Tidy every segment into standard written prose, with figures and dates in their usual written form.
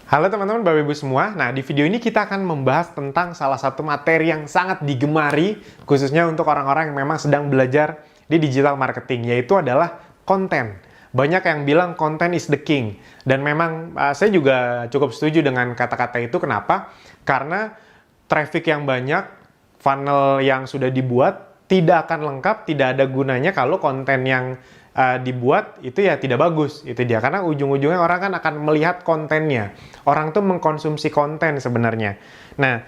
Halo teman-teman, Bapak Ibu semua. Nah, di video ini kita akan membahas tentang salah satu materi yang sangat digemari, khususnya untuk orang-orang yang memang sedang belajar di digital marketing, yaitu adalah konten. Banyak yang bilang konten is the king. Dan memang saya juga cukup setuju dengan kata-kata itu. Kenapa? Karena traffic yang banyak, funnel yang sudah dibuat, tidak akan lengkap, tidak ada gunanya kalau konten yang dibuat itu ya tidak bagus, itu dia. Karena ujung-ujungnya orang kan akan melihat kontennya. Orang tuh mengkonsumsi konten sebenarnya. Nah,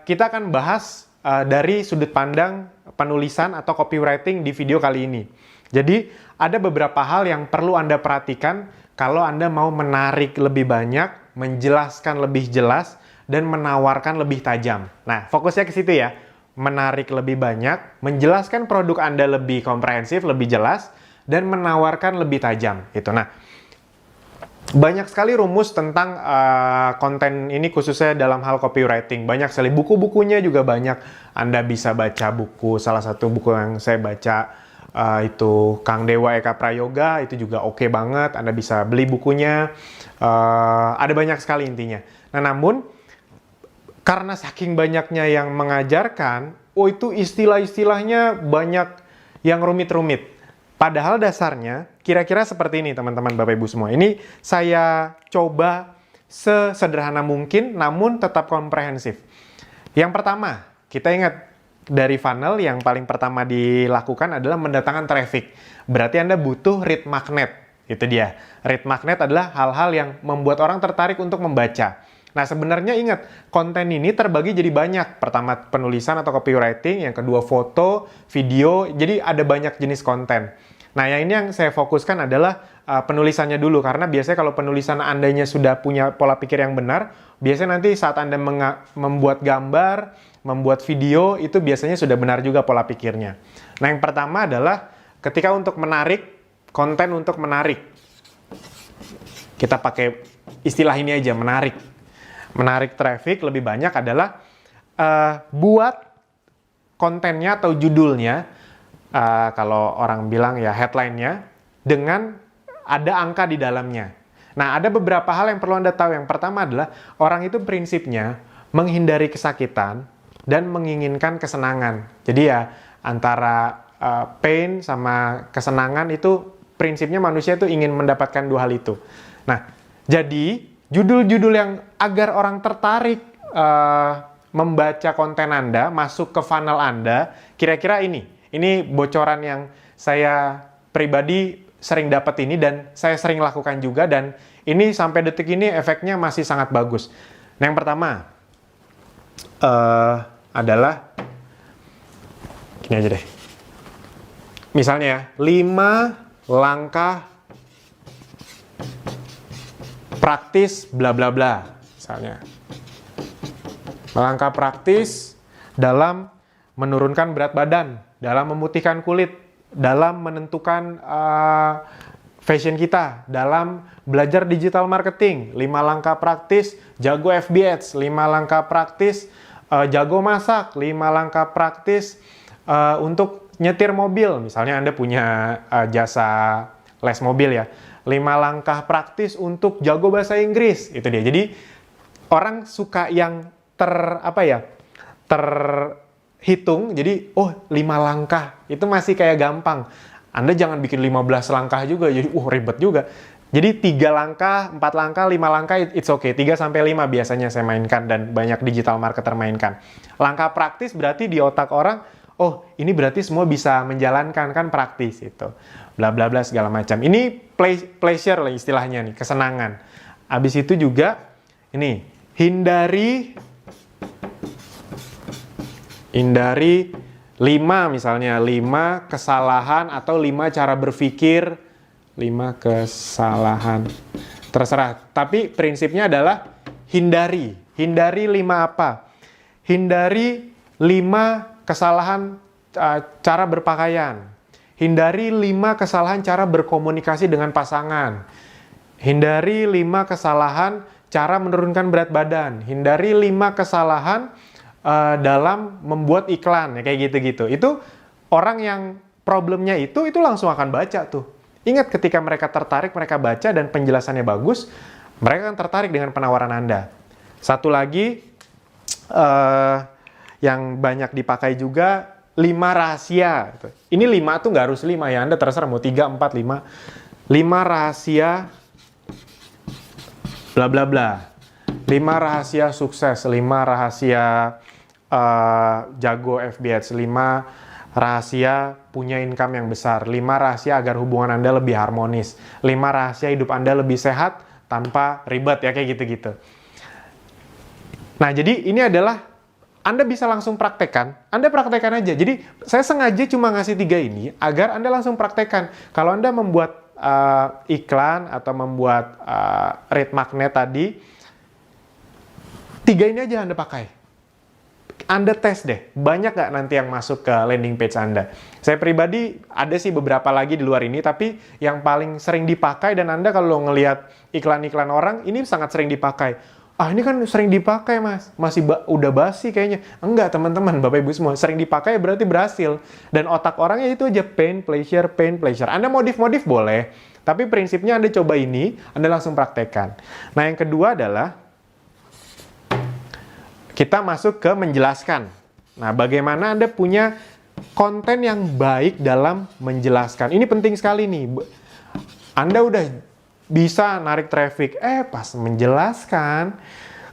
kita akan bahas dari sudut pandang penulisan atau copywriting di video kali ini. Jadi, ada beberapa hal yang perlu Anda perhatikan kalau Anda mau menarik lebih banyak, menjelaskan lebih jelas, dan menawarkan lebih tajam. Nah, fokusnya ke situ ya. Menarik lebih banyak, menjelaskan produk Anda lebih komprehensif, lebih jelas, dan menawarkan lebih tajam. Gitu. Nah, banyak sekali rumus tentang konten ini khususnya dalam hal copywriting. Banyak sekali buku-bukunya juga banyak. Anda bisa baca buku, salah satu buku yang saya baca itu Kang Dewa Eka Prayoga, itu juga oke banget. Anda bisa beli bukunya. Ada banyak sekali intinya. Nah, namun karena saking banyaknya yang mengajarkan, itu istilah-istilahnya banyak yang rumit-rumit. Padahal dasarnya kira-kira seperti ini teman-teman Bapak Ibu semua. Ini saya coba sesederhana mungkin namun tetap komprehensif. Yang pertama, kita ingat dari funnel yang paling pertama dilakukan adalah mendatangkan traffic. Berarti Anda butuh lead magnet. Itu dia. Lead magnet adalah hal-hal yang membuat orang tertarik untuk membaca. Nah, sebenarnya ingat, konten ini terbagi jadi banyak. Pertama, penulisan atau copywriting. Yang kedua, foto, video. Jadi, ada banyak jenis konten. Nah, yang ini yang saya fokuskan adalah penulisannya dulu. Karena biasanya kalau penulisan Andanya sudah punya pola pikir yang benar, biasanya nanti saat Anda membuat gambar, membuat video, itu biasanya sudah benar juga pola pikirnya. Nah, yang pertama adalah ketika untuk menarik, konten untuk menarik. Kita pakai istilah ini aja, menarik. Menarik traffic lebih banyak adalah buat kontennya atau judulnya, kalau orang bilang ya headline-nya, dengan ada angka di dalamnya. Nah, ada beberapa hal yang perlu Anda tahu. Yang pertama adalah orang itu prinsipnya menghindari kesakitan dan menginginkan kesenangan. Jadi ya antara pain sama kesenangan itu prinsipnya manusia itu ingin mendapatkan dua hal itu. Nah, jadi judul-judul yang agar orang tertarik membaca konten Anda, masuk ke funnel Anda, kira-kira ini. Ini bocoran yang saya pribadi sering dapat ini dan saya sering lakukan juga, dan ini sampai detik ini efeknya masih sangat bagus. Nah, yang pertama adalah gini aja deh. Misalnya ya, 5 langkah praktis bla bla bla, misalnya. Langkah praktis dalam menurunkan berat badan, dalam memutihkan kulit, dalam menentukan fashion kita, dalam belajar digital marketing. 5 langkah praktis jago FB Ads, 5 langkah praktis jago masak, 5 langkah praktis untuk nyetir mobil. Misalnya Anda punya jasa les mobil ya. 5 langkah praktis untuk jago bahasa Inggris. Itu dia. Jadi orang suka yang terhitung. Jadi 5 langkah itu masih kayak gampang. Anda jangan bikin 15 langkah juga. Jadi ribet juga. Jadi 3 langkah, 4 langkah, 5 langkah it's okay. 3 sampai 5 biasanya saya mainkan dan banyak digital marketer mainkan. Langkah praktis berarti di otak orang, ini berarti semua bisa menjalankan, kan praktis itu. Bla bla bla segala macam. Ini pleasure lah istilahnya nih, kesenangan. Habis itu juga ini hindari 5 misalnya, 5 kesalahan atau 5 cara berpikir, 5 kesalahan. Terserah, tapi prinsipnya adalah hindari. Hindari 5 apa? Hindari 5 kesalahan cara berpakaian. Hindari 5 kesalahan cara berkomunikasi dengan pasangan. Hindari 5 kesalahan cara menurunkan berat badan. Hindari 5 kesalahan dalam membuat iklan, ya kayak gitu-gitu. Itu orang yang problemnya itu langsung akan baca tuh. Ingat ketika mereka tertarik, mereka baca dan penjelasannya bagus, Mereka akan tertarik dengan penawaran Anda. Satu lagi, yang banyak dipakai juga, 5 rahasia. Ini 5 tuh nggak harus 5 ya, Anda terserah mau 3, 4, 5. 5 rahasia bla bla bla. 5 rahasia sukses, 5 rahasia jago FBH, 5 rahasia punya income yang besar, 5 rahasia agar hubungan Anda lebih harmonis, 5 rahasia hidup Anda lebih sehat tanpa ribet ya, kayak gitu-gitu. Nah, jadi ini adalah Anda bisa langsung praktekkan. Anda praktekkan aja. Jadi saya sengaja cuma ngasih 3 ini agar Anda langsung praktekkan. Kalau Anda membuat iklan atau membuat rate magnet tadi, 3 ini aja Anda pakai. Anda tes deh, banyak nggak nanti yang masuk ke landing page Anda. Saya pribadi ada sih beberapa lagi di luar ini, tapi yang paling sering dipakai, dan Anda kalau ngelihat iklan-iklan orang, ini sangat sering dipakai. Ah, ini kan sering dipakai, Mas. Masih udah basi kayaknya. Enggak, teman-teman, Bapak Ibu semua. Sering dipakai berarti berhasil. Dan otak orangnya itu aja pain, pleasure, pain, pleasure. Anda modif-modif boleh, tapi prinsipnya Anda coba ini, Anda langsung praktekkan. Nah, yang kedua adalah kita masuk ke menjelaskan. Nah, bagaimana Anda punya konten yang baik dalam menjelaskan. Ini penting sekali nih. Anda udah bisa narik traffic, pas menjelaskan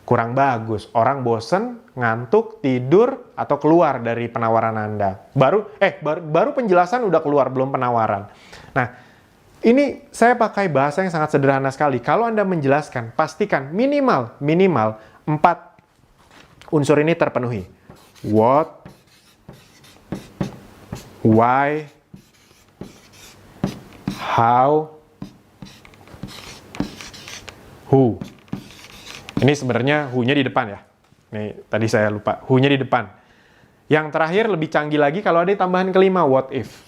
kurang bagus. Orang bosen, ngantuk, tidur, atau keluar dari penawaran Anda. Baru penjelasan udah keluar, belum penawaran. Nah, ini saya pakai bahasa yang sangat sederhana sekali. Kalau Anda menjelaskan, pastikan minimal 4 unsur ini terpenuhi. What, why, how, who. Ini sebenarnya who-nya di depan ya. Nih, tadi saya lupa. Who-nya di depan. Yang terakhir lebih canggih lagi kalau ada tambahan kelima, what if.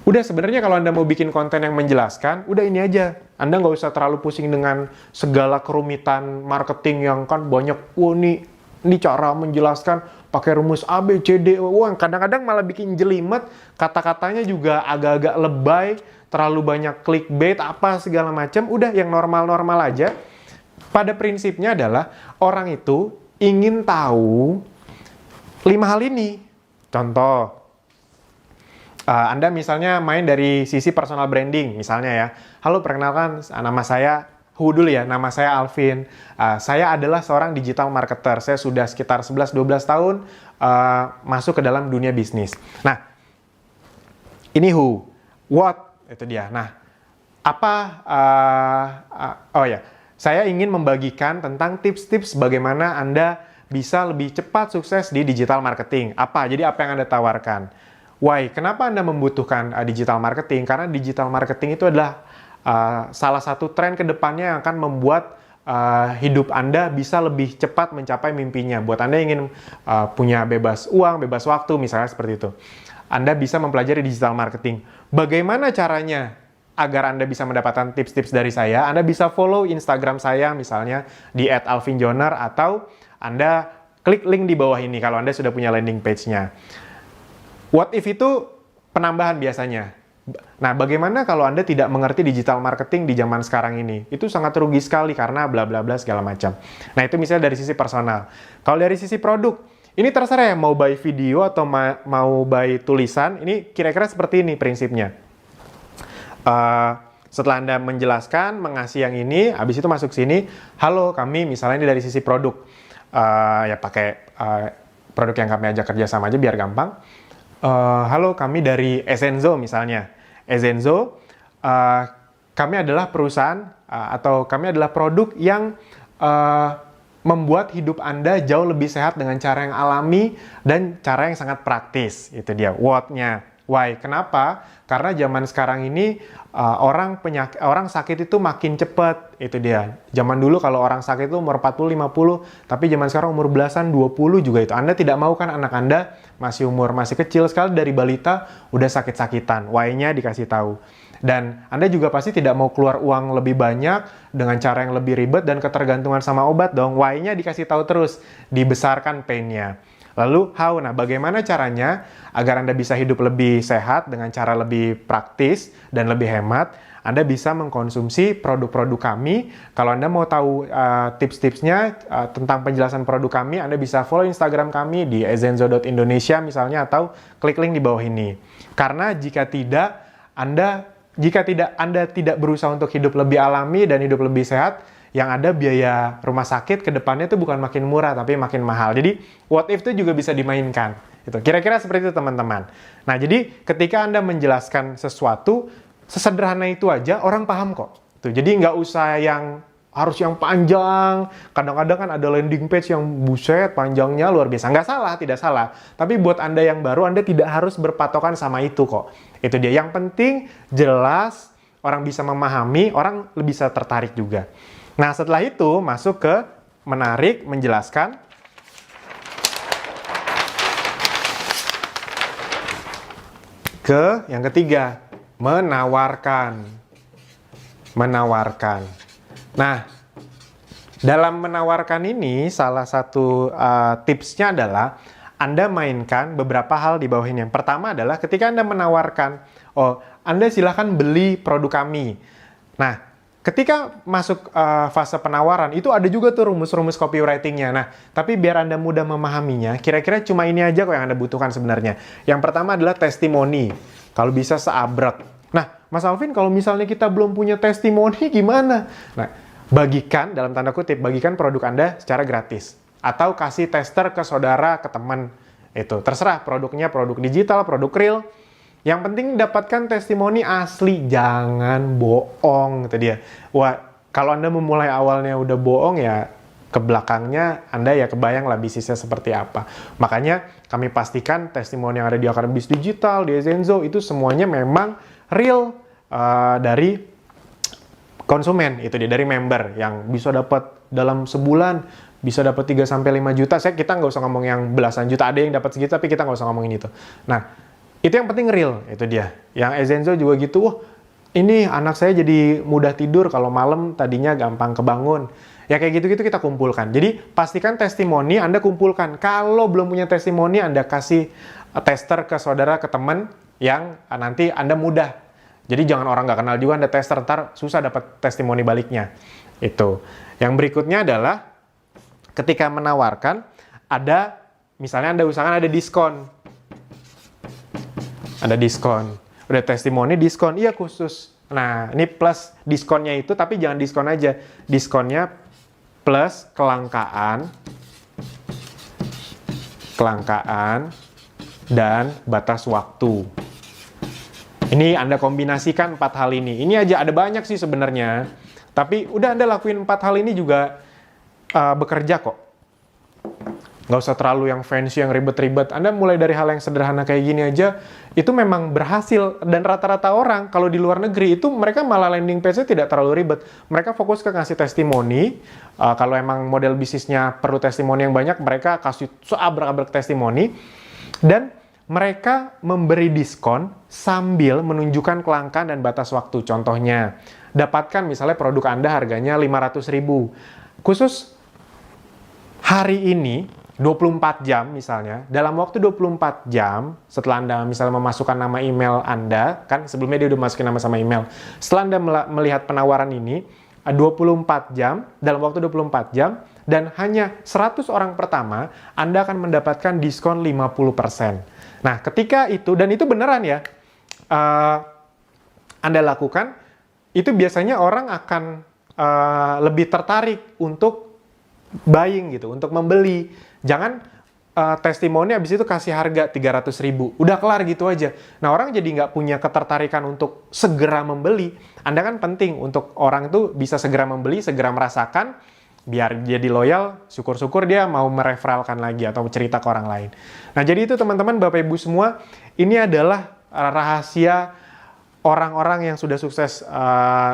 Udah, sebenarnya kalau Anda mau bikin konten yang menjelaskan, udah ini aja. Anda nggak usah terlalu pusing dengan segala kerumitan marketing yang kan banyak, ini cara menjelaskan pakai rumus A, B, C, D. Wah, kadang-kadang malah bikin jelimet, kata-katanya juga agak-agak lebay, terlalu banyak clickbait, apa segala macam. Udah, yang normal-normal aja. Pada prinsipnya adalah, orang itu ingin tahu 5 hal ini. Contoh, Anda misalnya main dari sisi personal branding, misalnya ya. Halo, perkenalkan, nama saya, dulu ya, nama saya Alvin. Saya adalah seorang digital marketer. Saya sudah sekitar 11-12 tahun masuk ke dalam dunia bisnis. Nah, ini who. What, itu dia. Nah, saya ingin membagikan tentang tips-tips bagaimana Anda bisa lebih cepat sukses di digital marketing. Jadi apa yang Anda tawarkan? Why? Kenapa Anda membutuhkan digital marketing? Karena digital marketing itu adalah salah satu tren ke depannya yang akan membuat hidup Anda bisa lebih cepat mencapai mimpinya. Buat Anda yang ingin punya bebas uang, bebas waktu, misalnya seperti itu. Anda bisa mempelajari digital marketing. Bagaimana caranya agar Anda bisa mendapatkan tips-tips dari saya? Anda bisa follow Instagram saya, misalnya di @alvinjoner, atau Anda klik link di bawah ini kalau Anda sudah punya landing page-nya. What if itu penambahan biasanya. Nah, bagaimana kalau Anda tidak mengerti digital marketing di zaman sekarang ini? Itu sangat rugi sekali karena bla bla bla segala macam. Nah, itu misalnya dari sisi personal. Kalau dari sisi produk, ini terserah ya, mau buy video atau mau buy tulisan, ini kira-kira seperti ini prinsipnya. Setelah Anda menjelaskan, mengasih yang ini, habis itu masuk sini, halo, kami misalnya ini dari sisi produk. Ya pakai produk yang kami ajak kerja sama aja biar gampang. Halo, kami dari Ezenzo misalnya. Ezenzo, kami adalah perusahaan atau kami adalah produk yang membuat hidup Anda jauh lebih sehat dengan cara yang alami dan cara yang sangat praktis. Itu dia, what-nya. Why? Kenapa? Karena zaman sekarang ini orang sakit itu makin cepat. Itu dia. Zaman dulu kalau orang sakit itu umur 40-50, tapi zaman sekarang umur belasan, 20 juga itu. Anda tidak mau kan anak Anda masih kecil sekali dari balita udah sakit-sakitan. Why-nya dikasih tahu. Dan Anda juga pasti tidak mau keluar uang lebih banyak dengan cara yang lebih ribet dan ketergantungan sama obat dong. Why-nya dikasih tahu terus, dibesarkan pain-nya. Lalu how? Nah, bagaimana caranya agar Anda bisa hidup lebih sehat dengan cara lebih praktis dan lebih hemat? Anda bisa mengkonsumsi produk-produk kami. Kalau Anda mau tahu tips-tipsnya tentang penjelasan produk kami, Anda bisa follow Instagram kami di ezenzo.indonesia misalnya, atau klik link di bawah ini. Karena jika tidak Anda tidak berusaha untuk hidup lebih alami dan hidup lebih sehat, yang ada biaya rumah sakit ke depannya itu bukan makin murah, tapi makin mahal. Jadi, what if itu juga bisa dimainkan. Itu kira-kira seperti itu, teman-teman. Nah, jadi ketika Anda menjelaskan sesuatu, sesederhana itu aja, orang paham kok. Tuh, jadi nggak usah yang harus yang panjang. Kadang-kadang kan ada landing page yang buset, panjangnya luar biasa. Nggak salah, tidak salah. Tapi buat Anda yang baru, Anda tidak harus berpatokan sama itu kok. Itu dia. Yang penting, jelas, orang bisa memahami, orang lebih bisa tertarik juga. Nah, setelah itu masuk ke menarik, menjelaskan. Ke yang ketiga, menawarkan. Menawarkan. Nah, dalam menawarkan ini, salah satu tipsnya adalah Anda mainkan beberapa hal di bawah ini. Yang pertama adalah ketika Anda menawarkan, Anda silahkan beli produk kami. Nah, ketika masuk fase penawaran, itu ada juga tuh rumus-rumus copywriting-nya. Nah, tapi biar Anda mudah memahaminya, kira-kira cuma ini aja kok yang Anda butuhkan sebenarnya. Yang pertama adalah testimoni. Kalau bisa seabrek. Nah, Mas Alvin, kalau misalnya kita belum punya testimoni, gimana? Nah, bagikan, dalam tanda kutip, bagikan produk Anda secara gratis. Atau kasih tester ke saudara, ke teman. Itu, terserah produknya, produk digital, produk real. Yang penting dapatkan testimoni asli, jangan bohong, gitu dia. Wah, kalau Anda memulai awalnya udah bohong ya, ke belakangnya Anda ya kebayang lah bisnisnya seperti apa. Makanya kami pastikan testimoni yang ada di Akademi Bisnis Digital, di Ezenzo, itu semuanya memang real dari konsumen, itu dia, dari member yang bisa dapat dalam sebulan, bisa dapat 3-5 juta. Kita nggak usah ngomong yang belasan juta, ada yang dapat segitu, tapi kita nggak usah ngomongin itu. Nah, itu yang penting real, itu dia. Yang Ezenzo juga gitu, wah ini anak saya jadi mudah tidur kalau malam, tadinya gampang kebangun. Ya kayak gitu-gitu kita kumpulkan. Jadi pastikan testimoni Anda kumpulkan. Kalau belum punya testimoni, Anda kasih tester ke saudara, ke teman yang nanti Anda mudah. Jadi jangan orang nggak kenal juga Anda tester, ntar susah dapat testimoni baliknya. Itu. Yang berikutnya adalah ketika menawarkan, ada, misalnya Anda usahakan ada diskon. Ada diskon. Udah testimoni, diskon. Iya khusus. Nah, ini plus diskonnya itu, tapi jangan diskon aja. Diskonnya plus kelangkaan, dan batas waktu. Ini Anda kombinasikan 4 hal ini. Ini aja, ada banyak sih sebenarnya. Tapi udah Anda lakuin 4 hal ini juga bekerja kok. Nggak usah terlalu yang fancy, yang ribet-ribet. Anda mulai dari hal yang sederhana kayak gini aja, itu memang berhasil. Dan rata-rata orang, kalau di luar negeri, itu mereka malah landing page-nya tidak terlalu ribet. Mereka fokus ke ngasih testimoni. Kalau emang model bisnisnya perlu testimoni yang banyak, mereka kasih seabrek-abrek testimoni. Dan mereka memberi diskon sambil menunjukkan kelangkaan dan batas waktu. Contohnya, dapatkan misalnya produk Anda harganya 500.000. Khusus hari ini, 24 jam misalnya, dalam waktu 24 jam, setelah Anda misalnya memasukkan nama email Anda, kan sebelumnya dia udah masukin nama sama email, setelah Anda melihat penawaran ini, 24 jam, dalam waktu 24 jam, dan hanya 100 orang pertama, Anda akan mendapatkan diskon 50%. Nah, ketika itu, dan itu beneran ya, Anda lakukan, itu biasanya orang akan lebih tertarik untuk buying gitu, untuk membeli. Jangan testimoni habis itu kasih harga 300.000. Udah kelar gitu aja. Nah, orang jadi nggak punya ketertarikan untuk segera membeli. Anda kan penting untuk orang itu bisa segera membeli, segera merasakan, biar jadi loyal, syukur-syukur dia mau mereferalkan lagi atau cerita ke orang lain. Nah, jadi itu teman-teman, Bapak Ibu semua, ini adalah rahasia orang-orang yang sudah sukses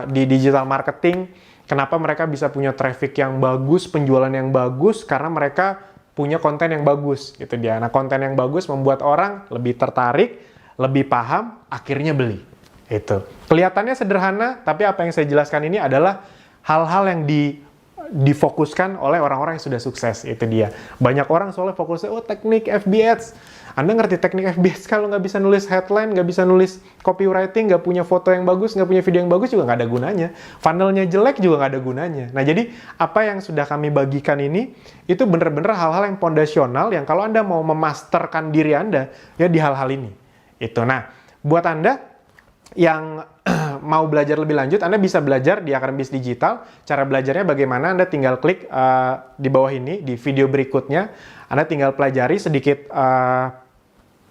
di digital marketing. Kenapa mereka bisa punya traffic yang bagus, penjualan yang bagus, karena mereka punya konten yang bagus, gitu dia. Nah, konten yang bagus membuat orang lebih tertarik, lebih paham, akhirnya beli. Itu. Kelihatannya sederhana, tapi apa yang saya jelaskan ini adalah hal-hal yang difokuskan oleh orang-orang yang sudah sukses. Itu dia. Banyak orang soalnya fokusnya, oh teknik FB Ads. Anda ngerti teknik FB Ads kalau nggak bisa nulis headline, nggak bisa nulis copywriting, nggak punya foto yang bagus, nggak punya video yang bagus juga nggak ada gunanya. Funnelnya jelek juga nggak ada gunanya. Nah, jadi apa yang sudah kami bagikan ini, itu bener-bener hal-hal yang fondasional yang kalau Anda mau memasterkan diri Anda, ya di hal-hal ini. Itu. Nah, buat Anda yang mau belajar lebih lanjut, Anda bisa belajar di Akademi Bisnis Digital. Cara belajarnya bagaimana? Anda tinggal klik di bawah ini, di video berikutnya. Anda tinggal pelajari sedikit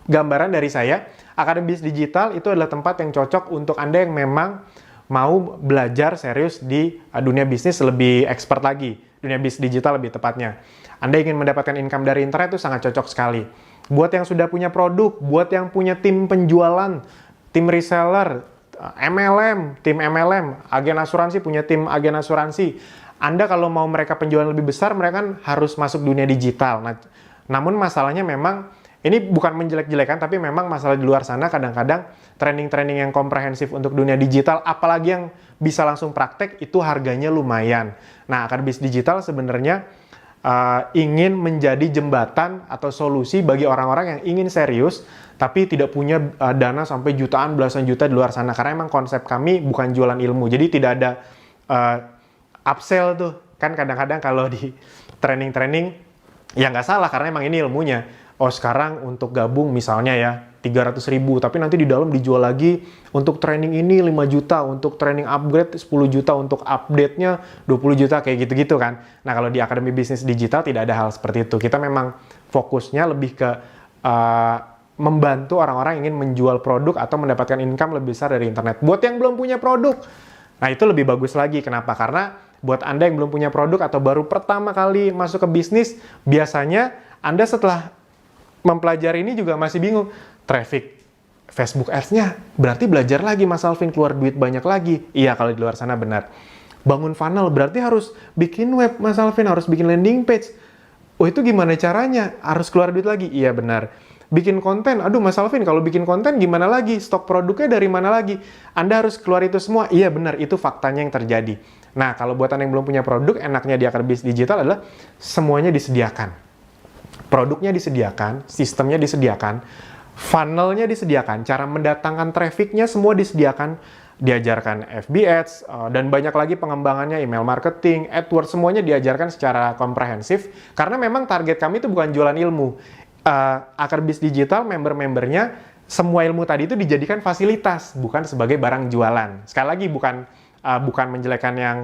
gambaran dari saya. Akademi Bisnis Digital itu adalah tempat yang cocok untuk Anda yang memang mau belajar serius di dunia bisnis lebih expert lagi. Dunia bisnis digital lebih tepatnya. Anda ingin mendapatkan income dari internet itu sangat cocok sekali. Buat yang sudah punya produk, buat yang punya tim penjualan, tim reseller, tim MLM, agen asuransi punya tim agen asuransi. Anda kalau mau mereka penjualan lebih besar, mereka kan harus masuk dunia digital. Nah, namun masalahnya memang, ini bukan menjelek-jelekan, tapi memang masalah di luar sana kadang-kadang training-training yang komprehensif untuk dunia digital, apalagi yang bisa langsung praktek, itu harganya lumayan. Nah, Akademi Bisnis Digital sebenarnya ingin menjadi jembatan atau solusi bagi orang-orang yang ingin serius, tapi tidak punya dana sampai jutaan, belasan juta di luar sana. Karena emang konsep kami bukan jualan ilmu, jadi tidak ada upsell tuh. Kan kadang-kadang kalau di training-training, ya nggak salah, karena emang ini ilmunya. Oh sekarang untuk gabung misalnya ya 300.000, tapi nanti di dalam dijual lagi untuk training ini 5 juta, untuk training upgrade 10 juta, untuk update-nya 20 juta, kayak gitu-gitu kan. Nah kalau di Akademi Bisnis Digital tidak ada hal seperti itu. Kita memang fokusnya lebih ke membantu orang-orang yang ingin menjual produk atau mendapatkan income lebih besar dari internet. Buat yang belum punya produk, nah itu lebih bagus lagi. Kenapa? Karena buat Anda yang belum punya produk atau baru pertama kali masuk ke bisnis, biasanya Anda setelah mempelajari ini juga masih bingung. Traffic Facebook Ads-nya berarti belajar lagi Mas Alvin, keluar duit banyak lagi. Iya, kalau di luar sana benar. Bangun funnel berarti harus bikin web Mas Alvin, harus bikin landing page. Oh itu gimana caranya? Harus keluar duit lagi? Iya benar. Bikin konten, aduh Mas Alvin kalau bikin konten gimana lagi? Stok produknya dari mana lagi? Anda harus keluar itu semua? Iya benar, itu faktanya yang terjadi. Nah kalau buat Anda yang belum punya produk, enaknya di Akademi Bisnis Digital adalah semuanya disediakan. Produknya disediakan, sistemnya disediakan, funnelnya disediakan, cara mendatangkan trafficnya semua disediakan, diajarkan FB Ads, dan banyak lagi pengembangannya, email marketing, AdWords, semuanya diajarkan secara komprehensif, karena memang target kami itu bukan jualan ilmu. Akademi Bisnis Digital, member-membernya, semua ilmu tadi itu dijadikan fasilitas, bukan sebagai barang jualan. Sekali lagi, bukan menjelekan yang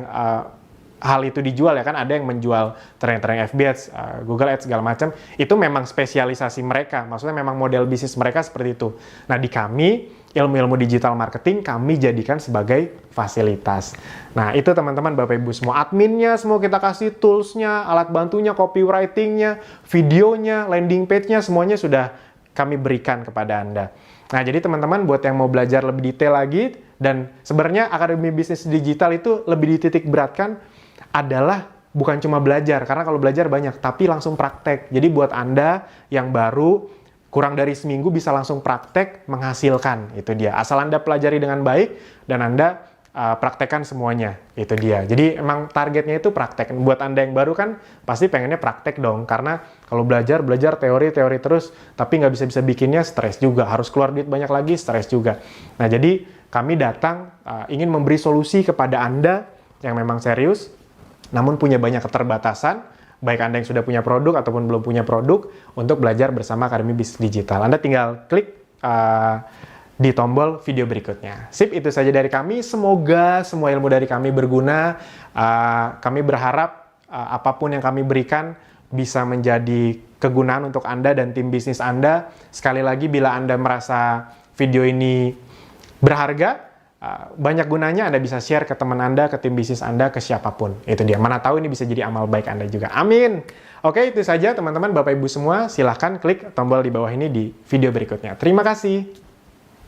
hal itu dijual ya, kan ada yang menjual training FB Ads, Google Ads segala macam, itu memang spesialisasi mereka, maksudnya memang model bisnis mereka seperti itu. Nah di kami, ilmu-ilmu digital marketing kami jadikan sebagai fasilitas. Nah itu teman-teman Bapak Ibu semua, adminnya semua kita kasih, toolsnya, alat bantunya, copywritingnya, videonya, landing page-nya, semuanya sudah kami berikan kepada Anda. Nah jadi teman-teman buat yang mau belajar lebih detail lagi, dan sebenarnya Akademi Bisnis Digital itu lebih dititik beratkan adalah bukan cuma belajar, karena kalau belajar banyak, tapi langsung praktek. Jadi buat Anda yang baru, kurang dari seminggu bisa langsung praktek menghasilkan, itu dia. Asal Anda pelajari dengan baik, dan Anda praktekkan semuanya, itu dia. Jadi emang targetnya itu praktek. Buat Anda yang baru kan, pasti pengennya praktek dong, karena kalau belajar teori terus, tapi nggak bisa bikinnya, stres juga. Harus keluar duit banyak lagi, stres juga. Nah jadi kami datang ingin memberi solusi kepada Anda yang memang serius, namun punya banyak keterbatasan, baik Anda yang sudah punya produk ataupun belum punya produk, untuk belajar bersama Akademi Bisnis Digital. Anda tinggal klik di tombol video berikutnya. Sip, itu saja dari kami. Semoga semua ilmu dari kami berguna. Kami berharap apapun yang kami berikan bisa menjadi kegunaan untuk Anda dan tim bisnis Anda. Sekali lagi, bila Anda merasa video ini berharga, banyak gunanya, Anda bisa share ke teman Anda, ke tim bisnis Anda, ke siapapun. Itu dia. Mana tahu ini bisa jadi amal baik Anda juga. Amin. Oke, itu saja teman-teman, Bapak Ibu semua. Silahkan klik tombol di bawah ini di video berikutnya. Terima kasih.